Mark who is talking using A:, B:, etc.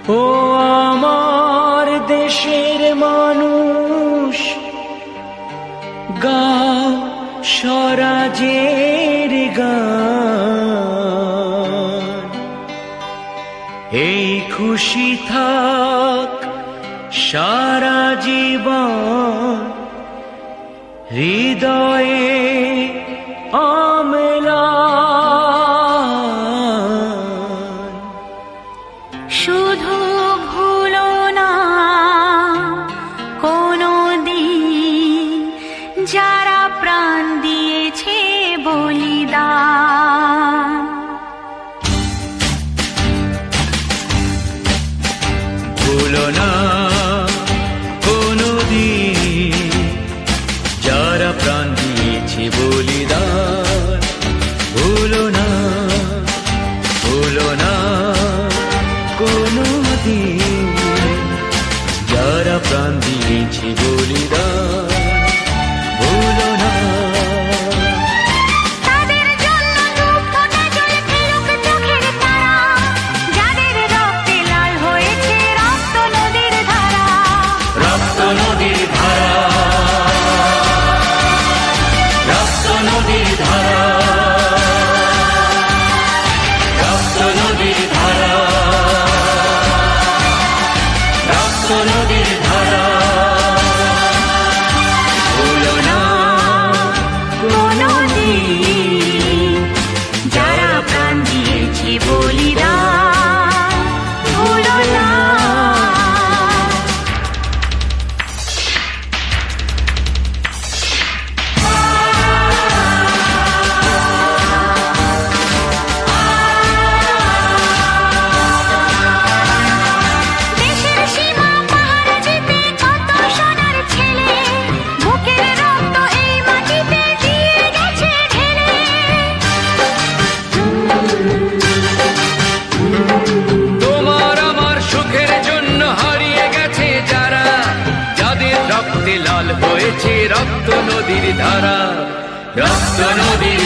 A: ও আমার দেশের মানুষ, গাও স্বরাজের গান। এই খুশি থাক সারা জীবন, হৃদয়ে অম্লান।
B: শুধু ভুলো না কোনো দিন যারা প্রাণ দিয়েছে বলিদান।
A: ভুলো না কোনোদিন যারা প্রাণ দিয়েছে বলিদান। ভুলো না, ভুলো না কোনোদিন যারা প্রাণ দিয়েছে বলিদান। ভুলো না।
B: তাদের জন্য দু ফোঁটা জল ফেলুক চোখের তারা, যাদের রক্তে লাল হয়েছে রক্ত নদীর ধারা।
A: রক্ত নদীর ধারা, রক্ত নদীর ধারা, রক্ত নদীর ধারা, রক্ত নদীর ধারা। ভুলো না
B: কোনোদিন যারা প্রাণ দিয়েছে বলিদান। ভুলো না। দেশের সীমা পাহাড় জিতে কত সোনার ছেলে, বুকের রক্ত এই মাটিতে দিয়ে গেছে ঢেলে।
A: তোমার আমার সুখের জন্য হারিয়ে গেছে যারা, যাদের রক্তে লাল হয়েছে রক্ত নদীর ধারা। রক্ত নদীর